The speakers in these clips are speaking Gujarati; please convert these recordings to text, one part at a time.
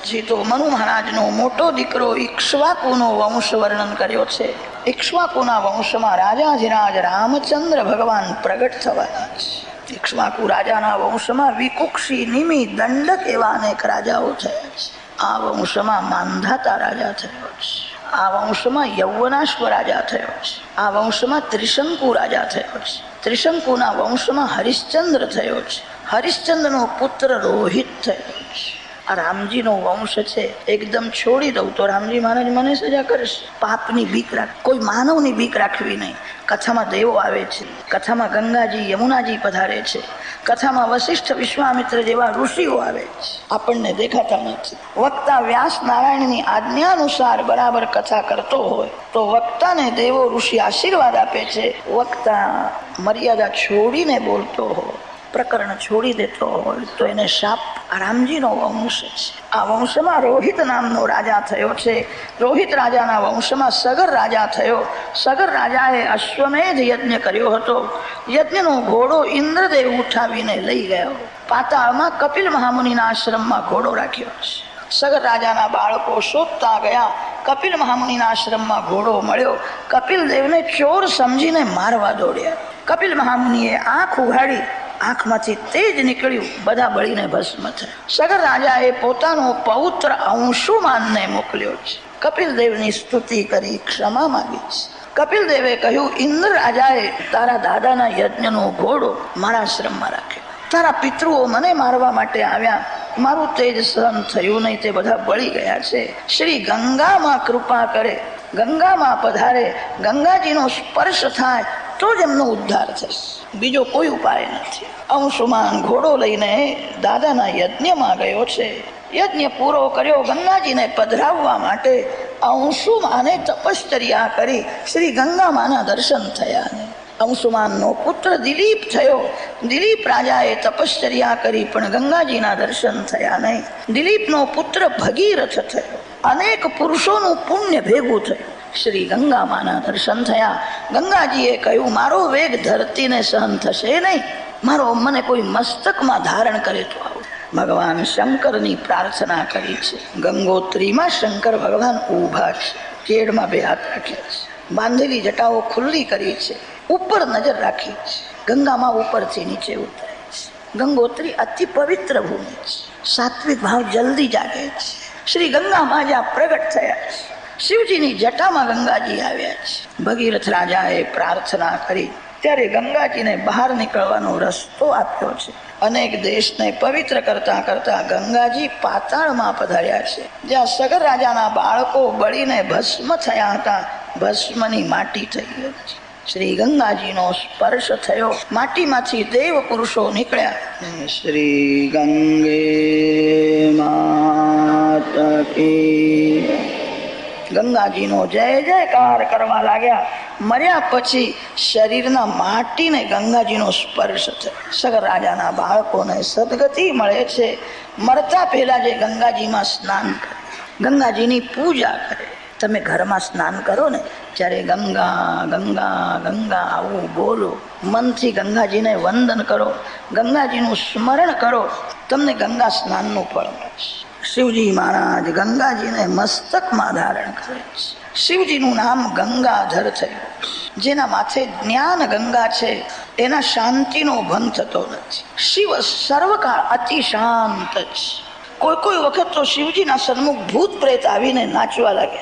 પછી તો મનુ મહારાજનો મોટો દીકરો ઇક્ષ્વાકુનો વંશ વર્ણન કર્યો છે. ઇક્ષ્વાકુના વંશમાં રાજાધિરાજ રામચંદ્ર ભગવાન પ્રગટ થવાના છે. ઇક્ષ્વાકુ રાજાના વંશમાં વિકુક્ષી, નિમિ, દંડક એવા અનેક રાજાઓ થયા છે. આ વંશમાં માંધાતા રાજા થયો છે. આ વંશમાં યૌવનાશ્વ રાજા થયો છે. આ વંશમાં ત્રિશંકુ રાજા થયો છે. ત્રિશંકુના વંશમાં હરિશ્ચંદ્ર થયો છે. હરિશ્ચંદ્રનો પુત્ર રોહિત થયો છે. આ રામજીનો વંશ છે. એકદમ છોડી દઉં તો રામજી મહારાજ મને સજા કરશે. પાપની બીક રાખ, કોઈ માનવની બીક રાખવી નહીં. કથામાં દેવો આવે છે, કથામાં ગંગાજી યમુનાજી પધારે છે, કથામાં વશિષ્ઠ વિશ્વામિત્ર જેવા ઋષિઓ આવે છે, આપણને દેખાતા નથી. વક્તા વ્યાસ નારાયણની આજ્ઞા અનુસાર બરાબર કથા કરતો હોય તો વક્તાને દેવો ઋષિ આશીર્વાદ આપે છે. વક્તા મર્યાદા છોડીને બોલતો હોય, પ્રકરણ છોડી દેતો હોય તો એને શાપ. રામજીનો વંશ છે. આ વંશમાં રોહિત નામનો રાજા થયો છે. રોહિત રાજાના વંશમાં સગર રાજા થયો. સગર રાજાએ અશ્વમેધ યજ્ઞ કર્યો હતો. યજ્ઞનો ઘોડો ઇન્દ્રદેવ ઉઠાવીને લઈ ગયો. પાતાળમાં કપિલ મહામુનિના આશ્રમમાં ઘોડો રાખ્યો છે. સગર રાજાના બાળકો શોધતા ગયા. કપિલ મહામુનિના આશ્રમમાં ઘોડો મળ્યો. કપિલ દેવને ચોર સમજીને મારવા દોડ્યા. કપિલ મહામુનિએ આંખ ઉઘાડી, આંખમાંથી તેજ નીકળ્યું, બધા બળીને ભસ્મ થયા. સગર રાજાએ પોતાનો પૌત્ર અંશુમાનને મોકલ્યો છે. કપિલ દેવની સ્તુતિ કરી, ક્ષમા માંગી છે. કપિલ દેવે કહ્યું, ઇન્દ્ર રાજાએ તારા દાદાના યજ્ઞનો ઘોડો મારા આશ્રમમાં રાખ્યો. તારા પિતૃઓ મને મારવા માટે આવ્યા, મારું તેજ સહન થયું નહીં, તે બધા બળી ગયા છે. શ્રી ગંગામાં કૃપા કરે, ગંગામાં પધારે, ગંગાજીનો સ્પર્શ થાય તો જ એમનો ઉદ્ધાર થશે. બીજો કોઈ ઉપાય નથી. અંશુમાન ઘોડો લઈને દાદાના યજ્ઞમાં ગયો છે. યજ્ઞ પૂરો કર્યો. ગંગાજીને પધરાવવા માટે અંશુમાને તપશ્ચર્યા કરી. શ્રી ગંગામાના દર્શન થયા નહીં. અંશુમાનનો પુત્ર દિલીપ થયો. દિલીપ રાજાએ તપશ્ચર્યા કરી પણ ગંગાજીના દર્શન થયા નહીં. દિલીપનો પુત્ર ભગીરથ થયો. અનેક પુરુષોનું પુણ્ય ભેગું થયું. શ્રી ગંગામાના દર્શન થયા. ગંગાજીએ કહ્યું, મારો વેગ ધરતીને સહન થશે નહીં, મને કોઈ મસ્તકમાં ધારણ કરે તો આવું. ભગવાન શંકરની પ્રાર્થના કરી છે. ગંગોત્રીમાં શંકર ભગવાન ઊભા છે. કેડમાં બે હાથ રાખ્યા છે. બાંધેલી જટાઓ ખુલ્લી કરી છે. ઉપર નજર રાખી છે. ગંગામાં ઉપરથી નીચે ઉતરે છે. ગંગોત્રી અતિ પવિત્ર ભૂમિ છે. સાત્વિક ભાવ જલ્દી જાગે છે. શ્રી ગંગામાં જ્યાં પ્રગટ થયા છે. શિવજીની જટામાં ગંગાજી આવ્યા છે. ભગીરથ રાજાએ પ્રાર્થના કરી ત્યારે ગંગાજીને બહાર નીકળવાનો રસ્તો આપ્યો છે. અનેક દેશને પવિત્ર કરતા કરતા ગંગાજી પાતાળમાં પધાર્યા છે. જ્યાં સગર રાજાના બાળકો બળીને ભસ્મ થયા હતા, ભસ્મની માટી થઈ હતી. શ્રી ગંગાજીનો સ્પર્શ થયો. માટીમાંથી દેવ પુરુષો નીકળ્યા. શ્રી ગંગે માતા કી. ગંગાજીનો જય જયકાર કરવા લાગ્યા. મર્યા પછી શરીરના માટીને ગંગાજીનો સ્પર્શ થયો. સગર રાજાના બાળકોને સદગતિ મળે છે. મરતા પહેલા જે ગંગાજીમાં સ્નાન કરે, ગંગાજીની પૂજા કરે. તમે ઘરમાં સ્નાન કરો ને ત્યારે ગંગા ગંગા ગંગા આવું બોલો. મનથી ગંગાજીને વંદન કરો, ગંગાજીનું સ્મરણ કરો, તમને ગંગા સ્નાનનું ફળ મળશે. શિવજી મહારાજ ગંગાજીને મસ્તકમાં ધારણ કરે છે. શિવજીનું નામ ગંગાધર થયું. જેના માથે જ્ઞાન ગંગા છે એના શાંતિનો ભંગ થતો નથી. શિવ સર્વકાળ અતિ શાંત છે. કોઈ વખત તો શિવજીના સન્મુખ ભૂત પ્રેત આવીને નાચવા લાગે.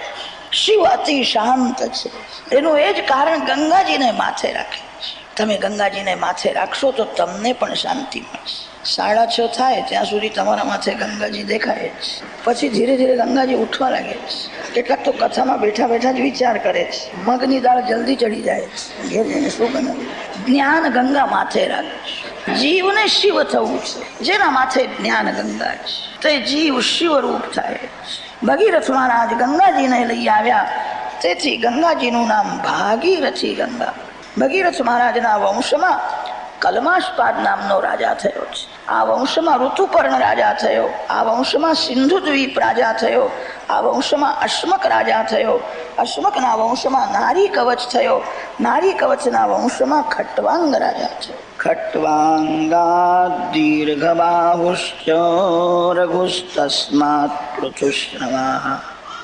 શિવ અતિ શાંત છે. એનું એ જ કારણ ગંગાજીને માથે રાખે છે. તમે ગંગાજીને માથે રાખશો તો તમને પણ શાંતિ મળશે. 6:30 થાય ત્યાં સુધી તમારા માથે ગંગાજી દેખાય છે. પછી ધીરે ધીરે ગંગાજી ઉઠવા લાગે છે. કેટલાક તો કથામાં બેઠા બેઠા જ વિચાર કરે છે. મગની દાળ જલ્દી ચડી જાય છે. ઘેર જઈને શું બનાવ્યું? જ્ઞાન ગંગા માથે રાખે છે. જીવને શિવ થવું છે. જેના માથે જ્ઞાન ગંગા છે તે જીવ શિવરૂપ થાય છે. ભગીરથ મહારાજ ગંગાજીને લઈ આવ્યા. તેથી ગંગાજીનું નામ ભાગીરથી ગંગા. ભગીરથ મહારાજના વંશમાં કલમાશ્પાદ નામનો રાજા થયો છે. આ વંશમાં ઋતુપર્ણ રાજા થયો, આ વંશમાં સિંધુદ્વીપ રાજા થયો, આ વંશમાં અશ્મક રાજા થયો, અશ્મકના વંશમાં નારી કવચ થયો, નારી કવચના વંશમાં ખટ્વાંગ રાજા થયો. ખટ્વાંગા દીર્ઘબાહુશ્ચ રઘુસ્તસ્માત પૃથુશ્રવાહ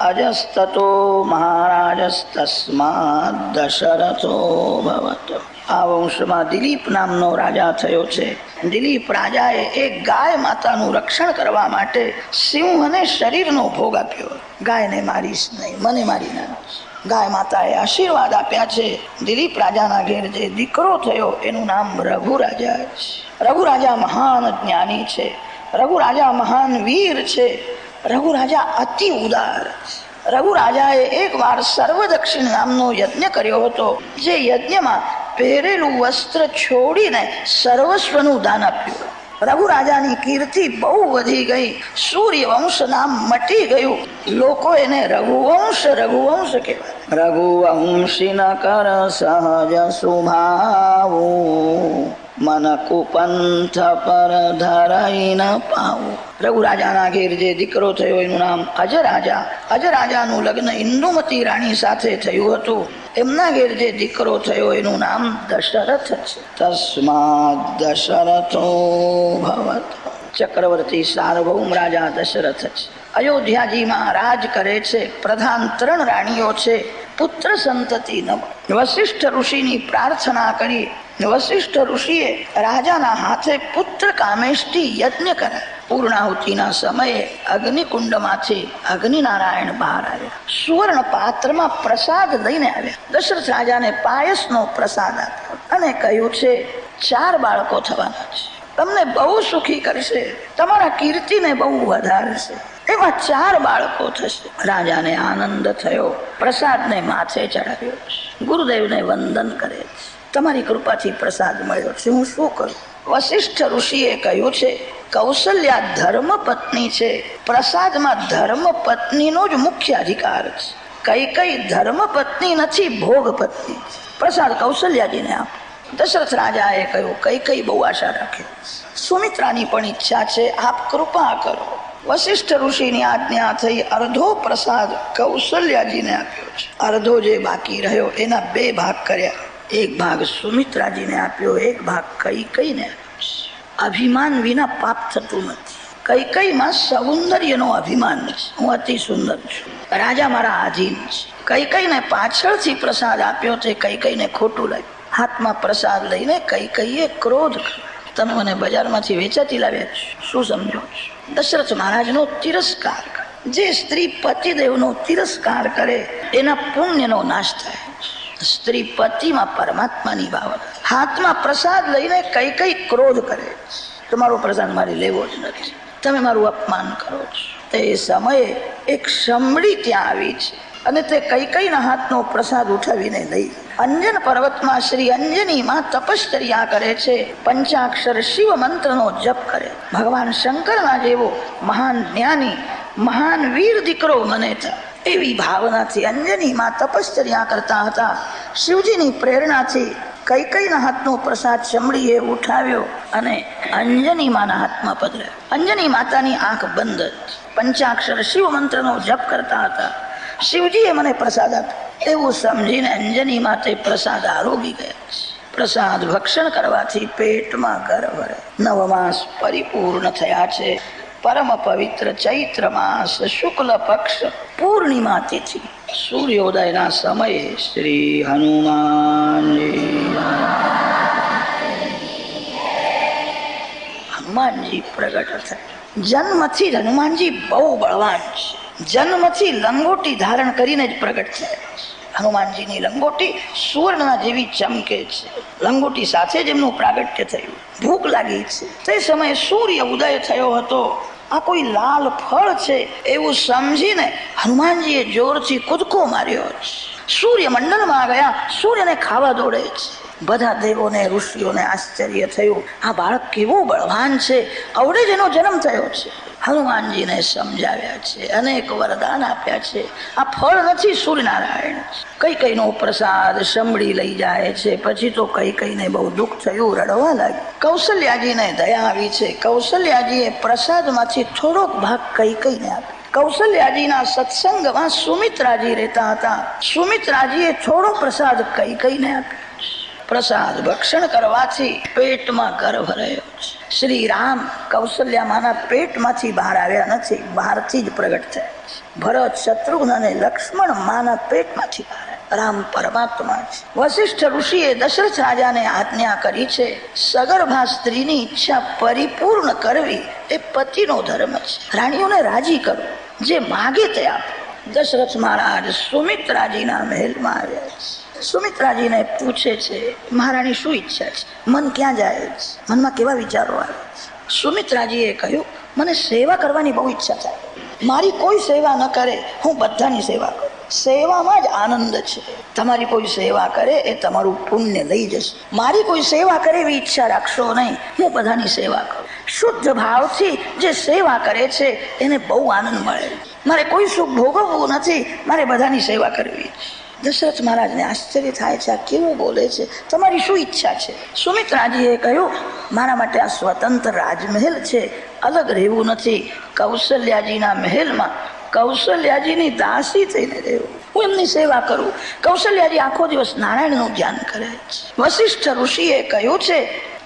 અજસ્તતો મહારાજસ્તસ્માત દશરથો ભવત. આ વંશમાં દિલીપ નામનો રાજા થયો છે. દિલીપ રાજાએ એક ગાય માતાનું રક્ષણ કરવા માટે સિંહને શરીરનો ભોગ આપ્યો. ગાયને મારીશ નહીં, મને મારી નાખીશ. ગાય માતાએ આશીર્વાદ આપ્યા છે. દિલીપ રાજાના ઘેર જે દીકરો થયો એનું નામ રઘુ રાજા છે. રઘુ રાજા મહાન જ્ઞાની છે, રઘુ રાજા મહાન વીર છે, રઘુ રાજા અતિ ઉદાર છે. રઘુ રાજાએ એક વાર સર્વદક્ષિણ નામનો યજ્ઞ કર્યો હતો, જે યજ્ઞમાં પહેરેલું વસ્ત્ર છોડીને સર્વસ્વનું દાન આપ્યું. રઘુ રાજાની કીર્તિ બહુ વધી ગઈ, સૂર્યવંશ નામ મટી ગયું. લોકો એને રઘુવંશ રઘુવંશ કહેવાય. રઘુવંશી ન કર સહજ સ્વભાવું, મન કુપંથ પર ધરાઈ ન પાવું. રઘુ રાજાના ઘેર જે દીકરો થયો એનું નામ અજરાજા. અજરાજાનું લગ્ન ઇન્દુમતી રાણી સાથે થયું હતું. એમના ઘેર જે દીકરો થયો એનું નામ દશરથ છે. તસ્માદ દશરથો ભવત. ચક્રવર્તી સાર્વભૌમ રાજા દશરથ છે. અયોધ્યાજીમાં રાજ કરે છે. પ્રધાન 3 રાણીઓ છે. પુત્ર સંતતિ ન. વશિષ્ઠ ઋષિની પ્રાર્થના કરી. વશિષ્ઠ ઋષિએ રાજાના હાથે પુત્ર કામેષ્ટિ યજ્ઞ કર્યા. પૂર્ણાહુતિના સમયે અગ્નિકુંડમાંથી અગ્નિનારાયણ બહાર આવ્યા. સુવર્ણ પાત્રમાં પ્રસાદ લઈને આવ્યા. દશરથ રાજાને પાયસનો પ્રસાદ આપ્યો અને કહ્યું છે 4 બાળકો થવાના છે, તમને બહુ સુખી કરશે, તમારા કીર્તિને બહુ વધારશે. એવા 4 બાળકો થશે. રાજાને આનંદ થયો. પ્રસાદને માથે ચડાવ્યો છે. ગુરુદેવને વંદન કરે છે. તમારી કૃપાથી પ્રસાદ મળ્યો છે, હું શું કરું? વશિષ્ઠ ઋષિએ કહ્યું છે કૌશલ્યા ધર્મ પત્ની છે. પ્રસાદમાં ધર્મ પત્નીનો જ મુખ્ય અધિકાર છે. કઈ કઈ ધર્મ પત્ની નથી, ભોગ પત્ની છે. પ્રસાદ કૌશલ્યાજીને આપો. દશરથ રાજાએ કહ્યું કઈ કઈ બહુ આશા રાખે, સુમિત્રાની પણ ઈચ્છા છે, આપ કૃપા કરો. વશિષ્ઠ ઋષિની આજ્ઞા થઈ. અર્ધો પ્રસાદ કૌશલ્યાજીને આપ્યો છે. અર્ધો જે બાકી રહ્યો એના 2 ભાગ કર્યા. એક ભાગ સુમિત્રાજીને આપ્યો, એક ભાગ કૈકેયીને આપ્યો. અભિમાન વિના પાપ થતું નથી. કૈકેયીમાં સૌંદર્યનો અભિમાન છે, હું અતિ સુંદર છું, રાજા મારા આધીન છે. કૈકેયીને પાછળથી પ્રસાદ આપ્યો તે કૈકેયીને ખોટું લાગ્યું. હાથમાં પ્રસાદ લઈને કૈકેયીએ ક્રોધ કર્યો. તમે મને બજારમાંથી વેચાતી લાવ્યા છો, શું સમજો છો? દશરથ મહારાજનો તિરસ્કાર કરે. જે સ્ત્રી પતિદેવનો તિરસ્કાર કરે એના પુણ્યનો નાશ થાય. સ્ત્રી પતિમાં પરમાત્માની ભાવના. હાથમાં પ્રસાદ લઈને કઈ ક્રોધ કરે, તમારો પ્રસાદ મારે લેવો જ નથી, તમે મારું અપમાન કરો છો. તે સમયે એક શમડી ત્યાં આવી છે અને તે કૈકેયીના હાથનો પ્રસાદ ઉઠાવીને લઈ. અંજન પર્વતમાં શ્રી અંજનીમાં તપશ્ચર્યા કરે છે. પંચાક્ષર શિવ મંત્રનો જપ કરે. ભગવાન શંકરના જેવો મહાન જ્ઞાની, મહાન વીર દીકરો મને થાય એવી ભાવનાથી અંજનીમાં તપશ્ચર્યા કરતા હતા. શિવજીની પ્રેરણાથી કૈકેયીના હાથનો પ્રસાદ શમડીએ ઉઠાવ્યો અને અંજનીમાના હાથમાં પધરાવ્યો. અંજની માતાની આંખ બંધ હતી. પંચાક્ષર શિવ મંત્રનો જપ કરતા હતા. શિવજીએ મને પ્રસાદ આપ્યો એવું સમજીને અંજની માતે પ્રસાદ આરોગી ગયા છે. પ્રસાદ ભક્ષણ કરવાથી પેટમાં ગર્વ રહે. 9 માસ પરિપૂર્ણ થયા છે. પરમ પવિત્ર ચૈત્ર માસ શુક્લ પક્ષ પૂર્ણિમા તિથિ સૂર્યોદયના સમયે શ્રી હનુમાનજી પ્રગટ થયા. જન્મથી જ હનુમાનજી બહુ બળવાન છે. જન્મથી લંગોટી ધારણ કરીને જ પ્રગટ થયા. હનુમાનજીની લંગોટી સુવર્ણના જેવી ચમકે છે. લંગોટી સાથે જ એમનું પ્રાગટ્ય થયું. ભૂખ લાગી છે. તે સમયે સૂર્ય ઉદય થયો હતો. આ કોઈ લાલ ફળ છે એવું સમજીને હનુમાનજીએ જોરથી કૂદકો માર્યો છે. સૂર્ય મંડળમાં ગયા, સૂર્યને ખાવા દોડે છે. બધા દેવોને ઋષિઓને આશ્ચર્ય થયું, આ બાળક કેવું બળવાન છે, અવડે જ એનો જન્મ થયો છે. હનુમાનજીને સમજાવ્યા છે, અનેક વરદાન આપ્યા છે. આ ફળ નથી, સૂર્યનારાયણ કઈ કઈનો પ્રસાદ સંભળી લઈ જાય છે. પછી તો કઈ કઈને બહુ દુઃખ થયું, રડવા લાગ્યું. કૌશલ્યાજીને દયા આવી છે. કૌશલ્યાજીએ પ્રસાદમાંથી થોડોક ભાગ કઈ કઈને આપ્યો. કૌશલ્યાજીના સત્સંગમાં સુમિત્રાજી રહેતા હતા. સુમિત્રાજીએ થોડો પ્રસાદ કઈ કઈને આપ્યો. પ્રસાદ ભક્ષણ કરવાથી પેટમાં ગર્ભ રહ્યો છે. શ્રી રામ કૌશલ્યામાના પેટમાંથી બહાર આવ્યા નથી, બહારથી જ પ્રગટ થયા છે. ભરત, શત્રુઘ્ન અને લક્ષ્મણ માના પેટમાંથી બહાર આવ્યા. રામ પરમાત્મા છે. વશિષ્ઠ ઋષિએ દશરથ રાજાને આજ્ઞા કરી છે, સગર્ભા સ્ત્રીની ઈચ્છા પરિપૂર્ણ કરવી એ પતિનો ધર્મ છે. રાણીઓને રાજી કરો, જે માગે તે આપો. દશરથ મહારાજ સુમિત્રાજીના મહેલમાં આવ્યા છે. સુમિત્રાજીને પૂછે છે, મહારાણી શું ઈચ્છા છે? મન ક્યાં જાય છે? મનમાં કેવા વિચારો આવે છે? સુમિત્રાજીએ કહ્યું, મને સેવા કરવાની બહુ ઈચ્છા થાય. મારી કોઈ સેવા ન કરે, હું બધાની સેવા કરું. સેવામાં જ આનંદ છે. તમારી કોઈ સેવા કરે એ તમારું પુણ્ય લઈ જશે. મારી કોઈ સેવા કરે એવી ઈચ્છા રાખશો નહીં, હું બધાની સેવા કરું. શુદ્ધ ભાવથી જે સેવા કરે છે એને બહુ આનંદ મળે. મારે કોઈ સુખ ભોગવવું નથી, મારે બધાની સેવા કરવી છે. દશરથ મહારાજને આશ્ચર્ય થાય છે, આ કેવું બોલે છે? તમારી શું ઈચ્છા છે? સુમિત્રાજીએ કહ્યું, મારા માટે આ સ્વતંત્ર રાજમહેલ છે, અલગ રહેવું નથી. કૌશલ્યાજીના મહેલમાં કૌશલ્યાજીની દાસી થઈને રહેવું, હું એમની સેવા કરું. કૌશલ્યાજી આખો દિવસ નારાયણનું ધ્યાન કરે છે. વશિષ્ઠ ઋષિએ કહ્યું છે,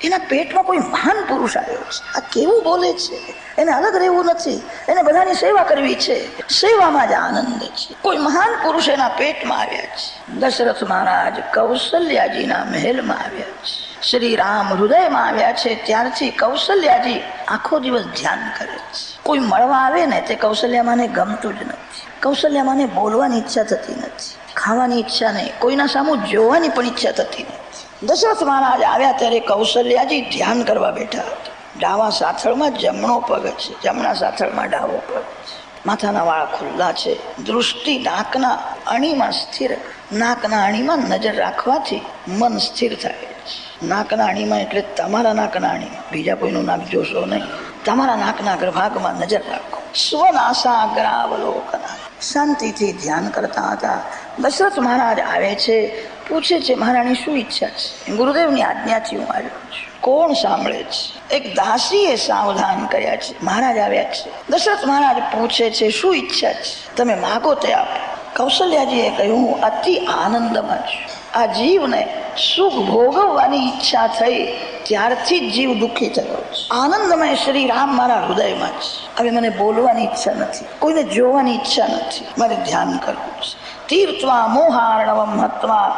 એના પેટમાં કોઈ મહાન પુરુષ આવ્યો છે, આ કેવું બોલે છે? એને અલગ રહેવું નથી, એને બધાની સેવા કરવી છે. સેવામાં જ આનંદ છે. કોઈ મહાન પુરુષ એના પેટમાં આવ્યા છે. દશરથ મહારાજ કૌશલ્યાજીના મહેલમાં આવ્યા છે. શ્રી રામ હૃદયમાં આવ્યા છે. ત્યારથી કૌશલ્યાજી આખો દિવસ ધ્યાન કરે છે. કોઈ મળવા આવે ને તે કૌશલ્યામાને ગમતું જ નથી. કૌશલ્યામાને બોલવાની ઈચ્છા થતી નથી, ખાવાની ઈચ્છા નહીં, કોઈના સામું જોવાની પણ ઈચ્છા થતી નથી. દશરથ મહારાજ આવ્યા ત્યારે કૌશલ્યાજી ધ્યાન કરવા બેઠા હતા. ડાવા સાથળમાં જમણો પગ છે, જમણા સાથળમાં ડાવો પગ છે. માથાના વાળ ખુલ્લા છે. દૃષ્ટિ નાકના અણીમાં સ્થિર. નાકના અણીમાં નજર રાખવાથી મન સ્થિર થાય છે. નાકના અણીમાં એટલે તમારા નાકના અણીમાં, બીજા કોઈનું નાક જોશો નહીં. તમારા નાકના અગ્રભાગમાં નજર રાખો. સ્વનાસાગ્રાવલોકના. શાંતિથી ધ્યાન કરતા હતા. દશરથ મહારાજ આવે છે, પૂછે છે, મહારાણી શું ઈચ્છા છે? ગુરુદેવની આજ્ઞાથી હું આવ્યો છું. કોણ સાંભળે છે? એક દાસીએ સાવધાન કર્યા છે, મહારાજ આવ્યા છે. દશરથ મહારાજ પૂછે છે, શું ઈચ્છા છે? તમે માગો તે આપો. કૌશલ્યાજીએ કહ્યું, હું અતિ આનંદમાં છું. આ જીવને સુખ ભોગવવાની ઈચ્છા થઈ ત્યારથી જ જીવ દુઃખી થયો છે. આનંદમય શ્રી રામ મારા હૃદયમાં છે. હવે મને બોલવાની ઈચ્છા નથી, કોઈને જોવાની ઈચ્છા નથી, મારે ધ્યાન કરવું છે. તીર્થવા મોહાર્ણવમ હત્વા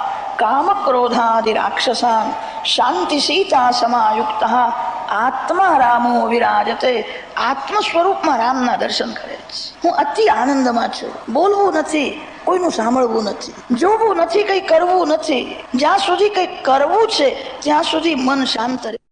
કામ ક્રોધાદિ રાક્ષસાન શાંતિ સીતા સમાયુક્ત આત્મા રામો વિરાજતે. આત્મ સ્વરૂપમાં રામના દર્શન કરે છે. હું અતિ આનંદમાં છું. બોલવું નથી, કોઈનું સાંભળવું નથી, જોવું નથી, કંઈ કરવું નથી. જ્યાં સુધી કંઈ કરવું છે ત્યાં સુધી મન શાંત રહે.